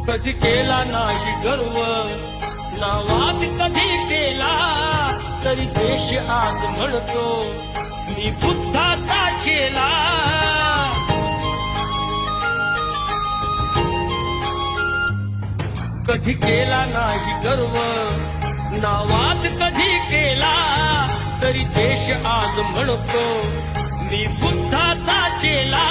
कधी केला नाही गर्व नावात कधी केला तरी देश आज म्हणतो मी बुद्धाचा चेला. कधी केला नाही गर्व नावात कधी केला तरी देश आज म्हणतो मी बुद्धाचा चेला.